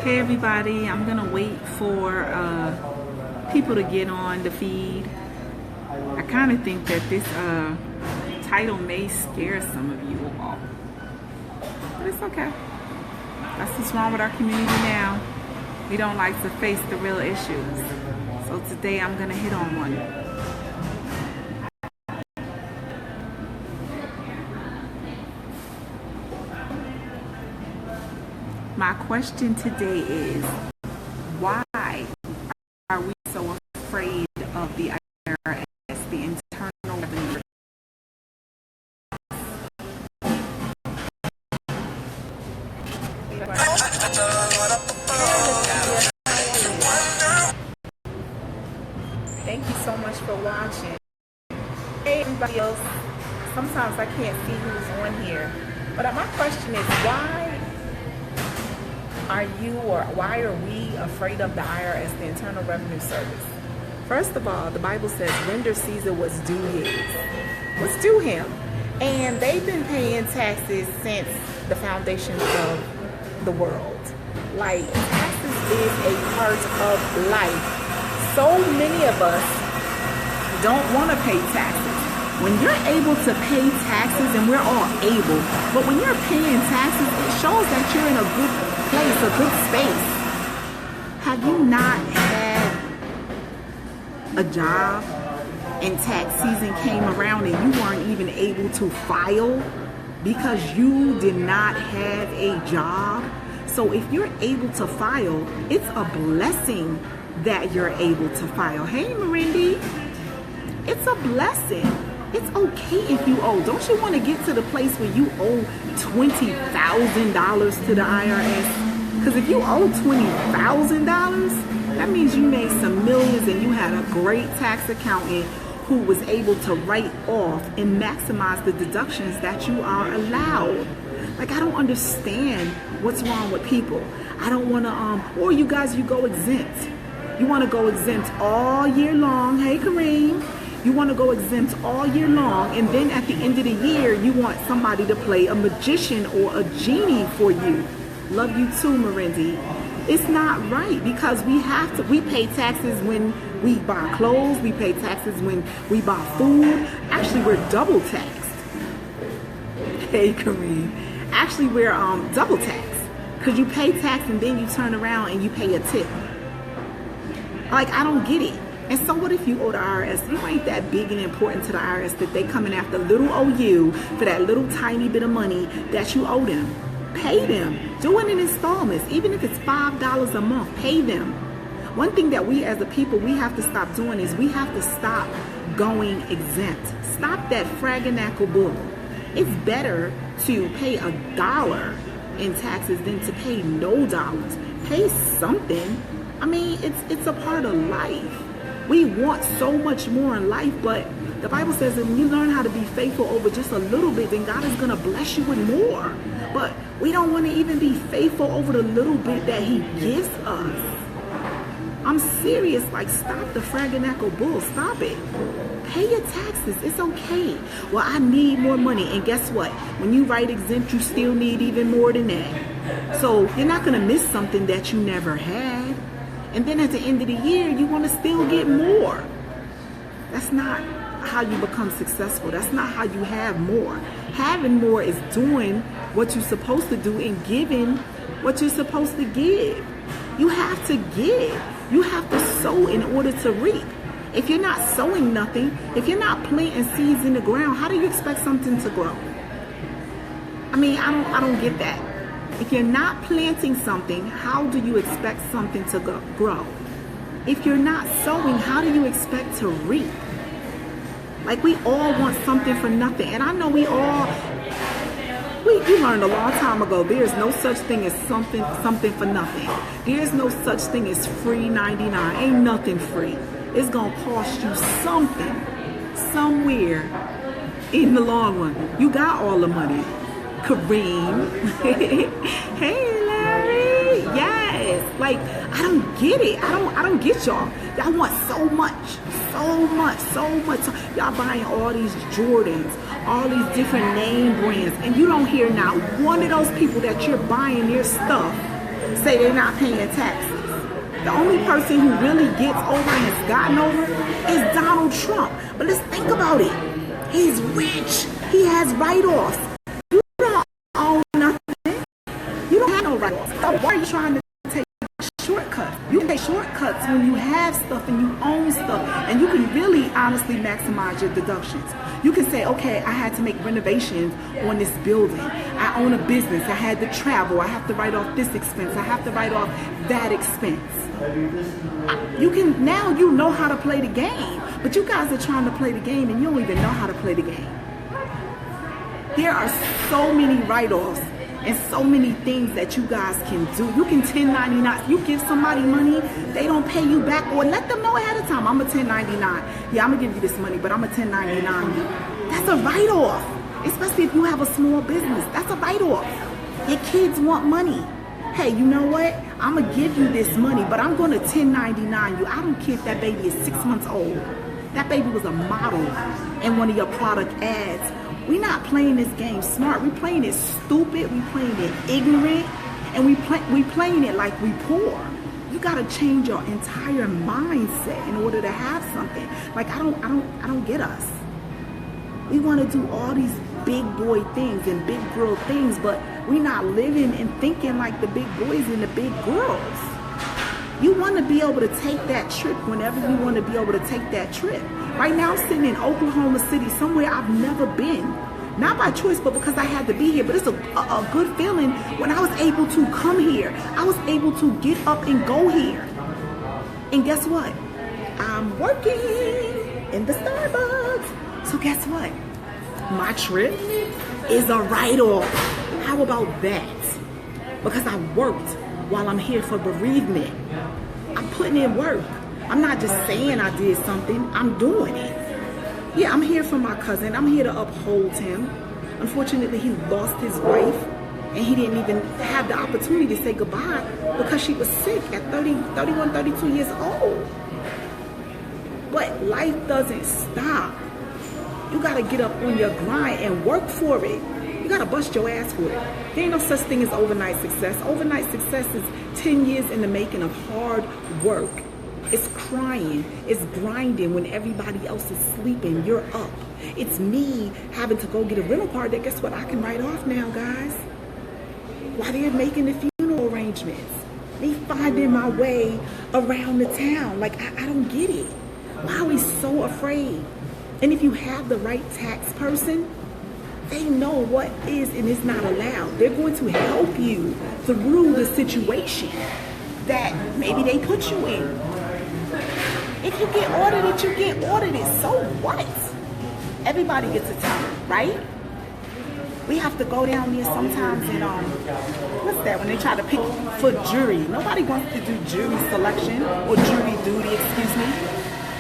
Hey everybody, I'm gonna wait for people to get on the feed. I kind of think that this title may scare some of you all, but it's okay. That's what's wrong with our community now. We don't like to face the real issues. So today I'm gonna hit on one. My question today is, why are we so afraid of the IRS, the Internal Revenue? Thank you so much for watching. Hey everybody else, sometimes I can't see who's on here, but my question is, why are we afraid of the IRS, the Internal Revenue Service? First of all, the Bible says, render Caesar what's due what's due him. And they've been paying taxes since the foundation of the world. Like, taxes is a part of life. So many of us don't want to pay taxes. When you're able to pay taxes, and we're all able, but when you're paying taxes, it shows that you're in a good place, a good space. Have you not had a job and tax season came around and you weren't even able to file because you did not have a job? So if you're able to file, it's a blessing that you're able to file. Hey, Marindy, it's a blessing. It's okay if you owe. Don't you want to get to the place where you owe $20,000 to the IRS? Because if you owe $20,000, that means you made some millions and you had a great tax accountant who was able to write off and maximize the deductions that you are allowed. Like, I don't understand what's wrong with people. I don't want to, or you guys, you go exempt. You want to go exempt all year long. Hey, Kareem. You want to go exempt all year long, and then at the end of the year, you want somebody to play a magician or a genie for you. Love you too, Marindy. It's not right, because we pay taxes when we buy clothes, we pay taxes when we buy food. Actually, we're double taxed. Hey, Kareem. Actually, we're double taxed, because you pay tax and then you turn around and you pay a tip. Like, I don't get it. And so what if you owe the IRS? You ain't that big and important to the IRS that they coming after little OU for that little tiny bit of money that you owe them. Pay them. Do it in installments. Even if it's $5 a month, pay them. One thing that we as a people, we have to stop doing is we have to stop going exempt. Stop that fraganacle bull. It's better to pay $1 in taxes than to pay no dollars. Pay something. I mean, it's a part of life. We want so much more in life, but the Bible says that when you learn how to be faithful over just a little bit, then God is going to bless you with more. But we don't want to even be faithful over the little bit that he gives us. I'm serious. Like, stop the fraganacle bull. Stop it. Pay your taxes. It's okay. Well, I need more money. And guess what? When you write exempt, you still need even more than that. So you're not going to miss something that you never had. And then at the end of the year, you want to still get more. That's not how you become successful. That's not how you have more. Having more is doing what you're supposed to do and giving what you're supposed to give. You have to give. You have to sow in order to reap. If you're not sowing nothing, if you're not planting seeds in the ground, how do you expect something to grow? I mean, I don't get that. If you're not planting something, how do you expect something to grow? If you're not sowing, how do you expect to reap? Like, we all want something for nothing. And I know we learned a long time ago, there's no such thing as something for nothing. There's no such thing as free 99. Ain't nothing free. It's going to cost you something, somewhere in the long run. You got all the money. Kareem. Hey, Larry. Yes. Like, I don't get it. I don't get y'all. Y'all want so much. Y'all buying all these Jordans, all these different name brands, and you don't hear not one of those people that you're buying their stuff say they're not paying taxes. The only person who really gets over and has gotten over is Donald Trump. But let's think about it. He's rich. He has write-offs. You don't own nothing. You don't have no write-offs. So why are you trying to take shortcuts? You can take shortcuts when you have stuff and you own stuff. And you can really honestly maximize your deductions. You can say, okay, I had to make renovations on this building. I own a business. I had to travel. I have to write off this expense. I have to write off that expense. You can, now you know how to play the game. But you guys are trying to play the game and you don't even know how to play the game. There are so many write-offs and so many things that you guys can do. You can 1099. You give somebody money, they don't pay you back, or let them know ahead of time. I'm a 1099. Yeah, I'm gonna give you this money, but I'm a 1099 you. That's a write-off. Especially if you have a small business. That's a write-off. Your kids want money. Hey, you know what? I'm gonna give you this money, but I'm gonna 1099 you. I don't care if that baby is 6 months old. That baby was a model in one of your product ads. We're not playing this game smart. We're playing it stupid. We're playing it ignorant, and we playing it like we poor. You gotta change your entire mindset in order to have something. Like I don't get us. We want to do all these big boy things and big girl things, but we're not living and thinking like the big boys and the big girls. You want to be able to take that trip whenever you want to be able to take that trip. Right now, I'm sitting in Oklahoma City, somewhere I've never been. Not by choice, but because I had to be here. But it's a good feeling when I was able to come here. I was able to get up and go here. And guess what? I'm working in the Starbucks. So guess what? My trip is a write-off. How about that? Because I worked while I'm here for bereavement. I'm putting in work. I'm not just saying I did something, I'm doing it. Yeah, I'm here for my cousin. I'm here to uphold him. Unfortunately, he lost his wife and he didn't even have the opportunity to say goodbye because she was sick at 31, 32 years old. But life doesn't stop. You gotta get up on your grind and work for it. You gotta bust your ass for it. There ain't no such thing as overnight success. Overnight success is 10 years in the making of hard work. It's crying, it's grinding when everybody else is sleeping, you're up. It's me having to go get a rental car that guess what, I can write off now, guys. While they're making the funeral arrangements. Me finding my way around the town. Like, I don't get it. Why are we so afraid? And if you have the right tax person, they know what is and is not allowed. They're going to help you through the situation that maybe they put you in. If you get audited, you get audited. So what? Everybody gets a turn, right? We have to go down there sometimes and what's that? When they try to pick for jury. Nobody wants to do jury selection or jury duty, excuse me.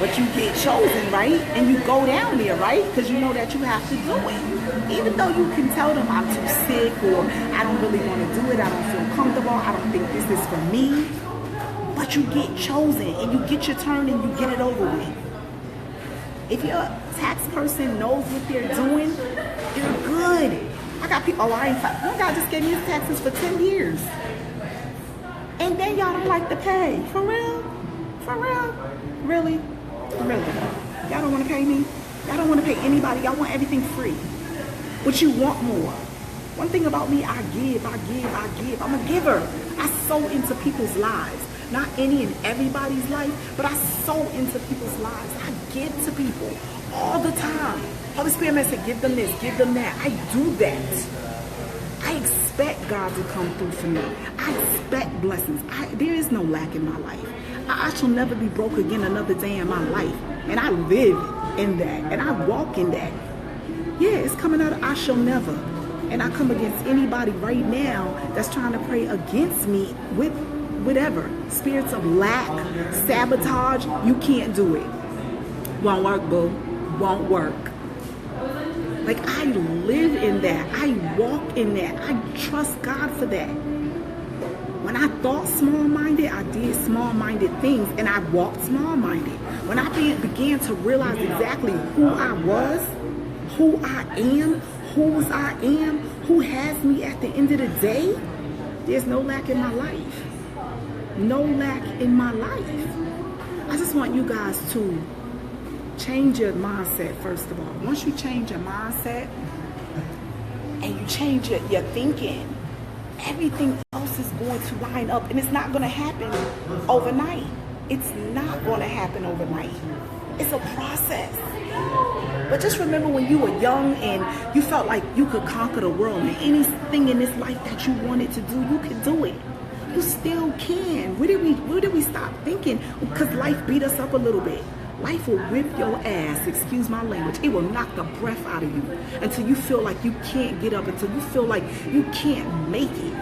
But you get chosen, right? And you go down there, right? Because you know that you have to do it. Even though you can tell them I'm too sick or I don't really want to do it, I don't feel comfortable, I don't think this is for me. But you get chosen and you get your turn and you get it over with. If your tax person knows what they're doing, you're good. I got people, one guy just gave me his taxes for 10 years. And then y'all don't like to pay. For real? For real? Really? Really? Y'all don't want to pay me? Y'all don't want to pay anybody. Y'all want everything free. But you want more. One thing about me, I give. I'm a giver. I sow into people's lives. Not any and everybody's life, but I sow into people's lives. I give to people all the time. Holy Spirit may say, give them this, give them that. I do that. I expect God to come through for me. I expect blessings. There is no lack in my life. I shall never be broke again another day in my life. And I live in that. And I walk in that. Yeah, it's coming out of I shall never. And I come against anybody right now that's trying to pray against me with whatever. Spirits of lack, sabotage, you can't do it. Won't work, boo. Won't work. Like, I live in that. I walk in that. I trust God for that. When I thought small-minded, I did small-minded things, and I walked small-minded. When I began to realize exactly who I was, who I am, whose I am, who has me at the end of the day, There's no lack in my life. No lack in my life. I just want you guys to change your mindset, first of all. Once you change your mindset and you change your thinking, everything else is going to line up, and it's not going to happen overnight. It's not going to happen overnight. It's a process. But just remember when you were young and you felt like you could conquer the world, and anything in this life that you wanted to do, you could do it. You still can. Where did we stop thinking? Because life beat us up a little bit. Life will whip your ass, excuse my language. It will knock the breath out of you until you feel like you can't get up, until you feel like you can't make it.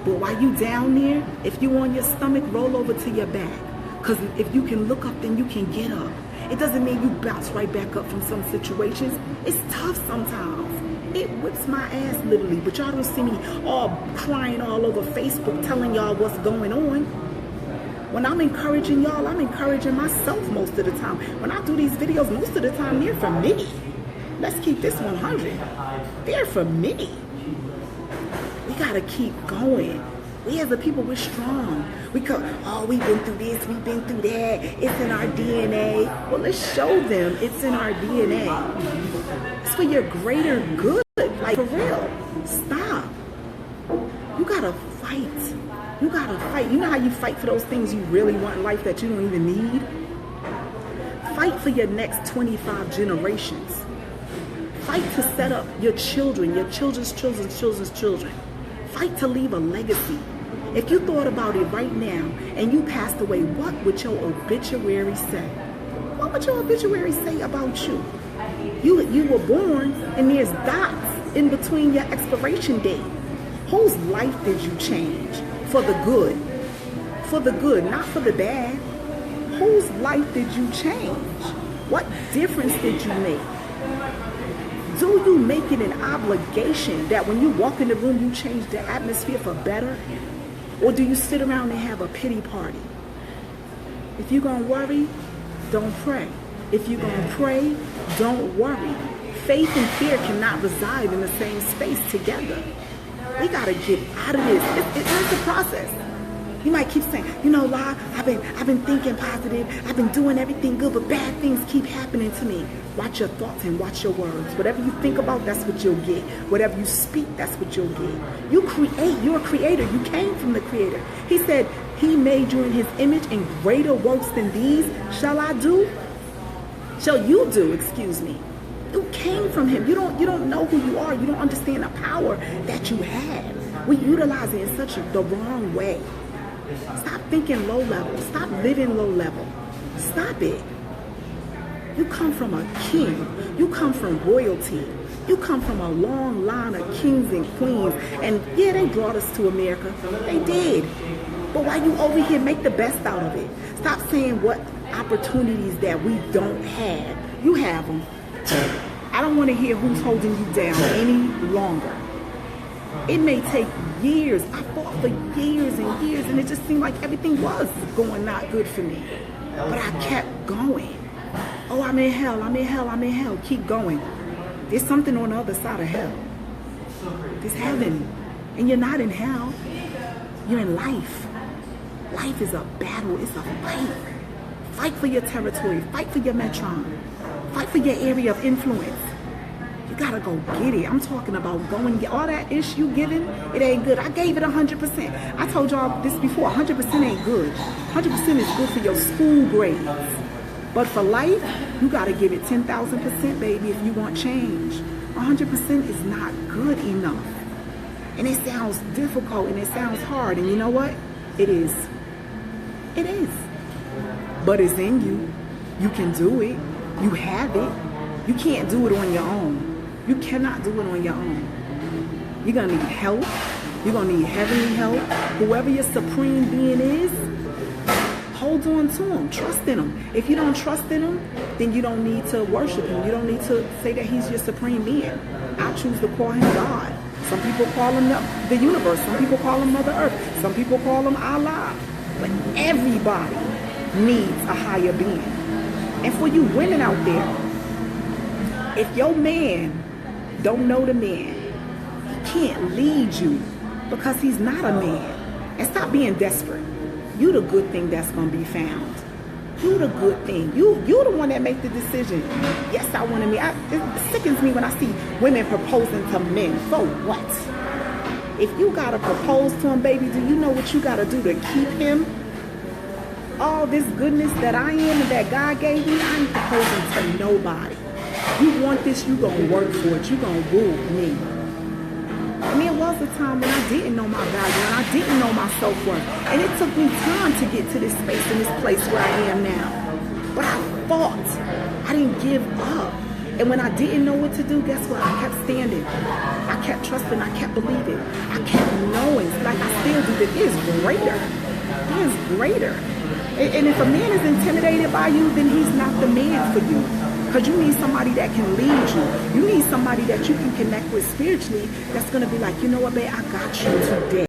But while you down there, if you on your stomach, roll over to your back. Because if you can look up, then you can get up. It doesn't mean you bounce right back up from some situations. It's tough sometimes. It whips my ass literally. But y'all don't see me all crying all over Facebook telling y'all what's going on. When I'm encouraging y'all, I'm encouraging myself most of the time. When I do these videos, most of the time, they're for me. Let's keep this 100. They're for me. We gotta keep going. We as a people, we're strong. We've been through this, we've been through that. It's in our DNA. Well, let's show them it's in our DNA. It's for your greater good. Like, for real. Stop. You gotta fight. You gotta fight. You know how you fight for those things you really want in life that you don't even need? Fight for your next 25 generations. Fight to set up your children, your children's children's children's children. Fight to leave a legacy. If you thought about it right now and you passed away, what would your obituary say? What would your obituary say about you? You were born and there's dots in between your expiration date. Whose life did you change? For the good. For the good, not for the bad. Whose life did you change? What difference did you make? Do you make it an obligation that when you walk in the room, you change the atmosphere for better? Or do you sit around and have a pity party? If you're going to worry, don't pray. If you're going to pray, don't worry. Faith and fear cannot reside in the same space together. We got to get out of this. It's a process. You might keep saying, La, I've been thinking positive. I've been doing everything good, but bad things keep happening to me. Watch your thoughts and watch your words. Whatever you think about, that's what you'll get. Whatever you speak, that's what you'll get. You create. You're a creator. You came from the creator. He said, he made you in his image, and greater works than these shall I do? Shall you do, excuse me. You came from him. You don't know who you are. You don't understand the power that you have. We utilize it in such the wrong way. Stop thinking low level. Stop living low level. Stop it. You come from a king. You come from royalty. You come from a long line of kings and queens. And yeah, they brought us to America. They did. But why you over here make the best out of it? Stop saying what opportunities that we don't have. You have them. I don't want to hear who's holding you down any longer. It may take years. I fought for years and years, and it just seemed like everything was going not good for me. But I kept going. Oh, I'm in hell, I'm in hell, I'm in hell. Keep going. There's something on the other side of hell. There's heaven. And you're not in hell. You're in life. Life is a battle. It's a fight. Fight for your territory. Fight for your metron. Fight for your area of influence. You gotta go get it. I'm talking about going get all that ish you giving. It ain't good. I gave it 100%. I told y'all this before. 100% ain't good. 100% is good for your school grades. But for life, you gotta give it 10,000%, baby, if you want change. 100% is not good enough. And it sounds difficult and it sounds hard. And you know what? It is. It is. But it's in you. You can do it. You have it. You can't do it on your own. You cannot do it on your own. You're going to need help. You're going to need heavenly help. Whoever your supreme being is, hold on to him. Trust in him. If you don't trust in him, then you don't need to worship him. You don't need to say that he's your supreme being. I choose to call him God. Some people call him the universe. Some people call him Mother Earth. Some people call him Allah. But everybody needs a higher being. And for you women out there, if your man don't know the man, he can't lead you because he's not a man. And stop being desperate. You the good thing that's going to be found. You the good thing. You the one that make the decision. Yes, I want to meet. It sickens me when I see women proposing to men. For what? If you got to propose to him, baby, do you know what you got to do to keep him? All this goodness that I am and that God gave me, I ain't proposing to nobody. You want this, you gonna work for it. You gonna woo me. I mean, it was a time when I didn't know my value and I didn't know my self-worth. And it took me time to get to this space and this place where I am now. But I fought. I didn't give up. And when I didn't know what to do, guess what? I kept standing. I kept trusting. I kept believing. I kept knowing, like I still do, that it is greater. It is greater. And if a man is intimidated by you, then he's not the man for you. Because you need somebody that can lead you. You need somebody that you can connect with spiritually that's going to be like, you know what, babe, I got you today.